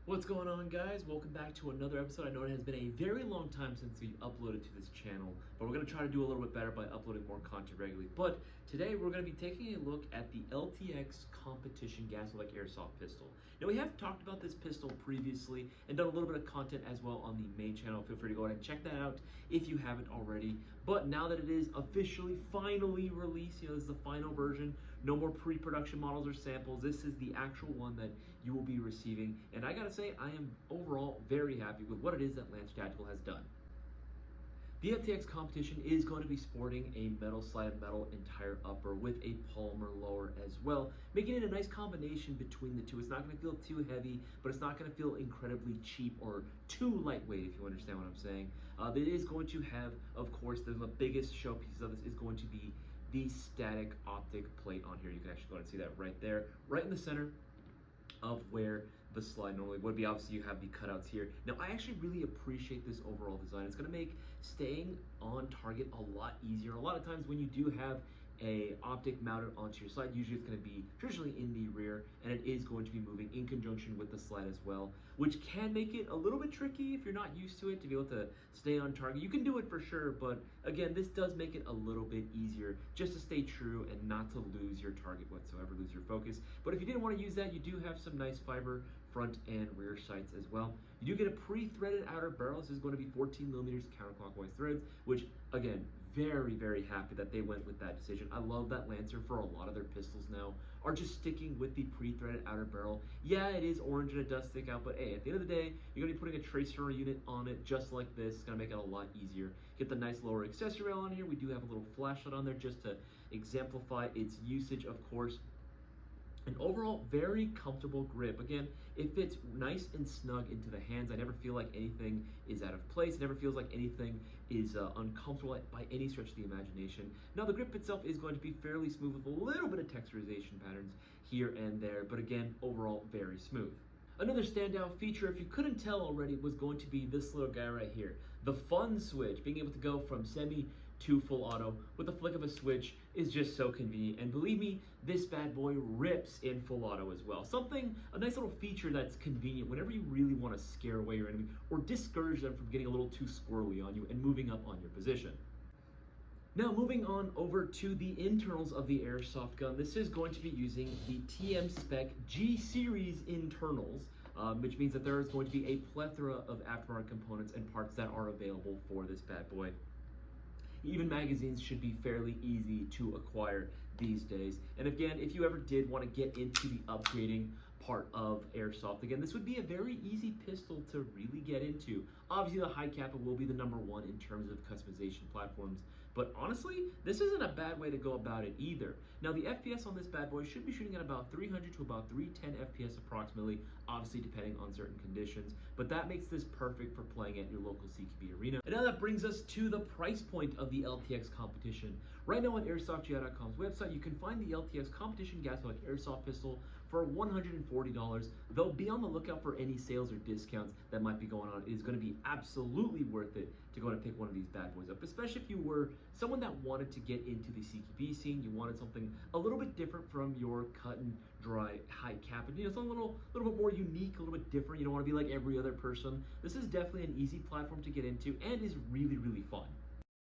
What's going on, guys? Welcome back to another episode. I know it has been a very long time since we uploaded to this channel, but we're going to try to do a little bit better by uploading more content regularly. But today we're going to be taking a look at the LTX competition gas-like airsoft pistol. Now, we have talked about this pistol previously and done a little bit of content as well on the main channel. Feel free to go ahead and check that out if you haven't already. But now that it is officially, finally released, this is the final version. No more pre-production models or samples. This is the actual one that you will be receiving. And I gotta say, I am overall very happy with what it is that Lance Tactical has done. The LTX competition is going to be sporting a metal slide metal entire upper with a polymer lower as well, making it a nice combination between the two. It's not going to feel too heavy, but it's not going to feel incredibly cheap or too lightweight, if you understand what I'm saying. It is going to have, of course, the biggest showpiece of this is going to be the static optic plate on here. You can actually go and see that right there, right in the center of where the slide normally would be. Obviously, you have the cutouts here. Now, I actually really appreciate this overall design. It's going to make staying on target a lot easier. A lot of times when you do have a optic mounted onto your slide, usually it's going to be traditionally in the rear, and it is going to be moving in conjunction with the slide as well, which can make it a little bit tricky if you're not used to it to be able to stay on target. You can do it for sure, but again, this does make it a little bit easier just to stay true and not to lose your target whatsoever, lose your focus. But if you didn't want to use that, you do have some nice fiber front and rear sights as well. You do get a pre-threaded outer barrel. This is going to be 14 millimeters counterclockwise threads, which again, very, very happy that they went with that decision. I love that Lancer for a lot of their pistols now are just sticking with the pre-threaded outer barrel. Yeah, it is orange and it does stick out, but hey, at the end of the day, you're gonna be putting a tracer unit on it just like this. It's gonna make it a lot easier. Get the nice lower accessory rail on here. We do have a little flashlight on there just to exemplify its usage, of course. An overall very comfortable grip. Again, it fits nice and snug into the hands. I never feel like anything is out of place. It never feels like anything is uncomfortable by any stretch of the imagination. Now, the grip itself is going to be fairly smooth with a little bit of texturization patterns here and there, but again, overall very smooth. Another standout feature, if you couldn't tell already, was going to be this little guy right here. The fun switch, being able to go from semi to full auto with the flick of a switch is just so convenient. And believe me, this bad boy rips in full auto as well. A nice little feature that's convenient whenever you really want to scare away your enemy or discourage them from getting a little too squirrely on you and moving up on your position. Now, moving on over to the internals of the airsoft gun, this is going to be using the TM Spec G Series internals, which means that there is going to be a plethora of aftermarket components and parts that are available for this bad boy. Even magazines should be fairly easy to acquire these days. And again, if you ever did want to get into the upgrading part of airsoft, again, this would be a very easy pistol to really get into. Obviously, the high kappa will be the #1 in terms of customization platforms, but honestly, this isn't a bad way to go about it either. Now, the FPS on this bad boy should be shooting at about 300 to about 310 FPS approximately, obviously depending on certain conditions, but that makes this perfect for playing at your local CQB arena. And now that brings us to the price point of the LTX competition. Right now on AirsoftGI.com's website, you can find the LTX competition gas-like airsoft pistol for $140, though be on the lookout for any sales or discounts that might be going on. It is going to be absolutely worth it to go and pick one of these bad boys up, especially if you were someone that wanted to get into the CQB scene. You wanted something a little bit different from your cut and dry high cap, and something a little bit more unique, a little bit different. You don't want to be like every other person. This is definitely an easy platform to get into and is really, really fun.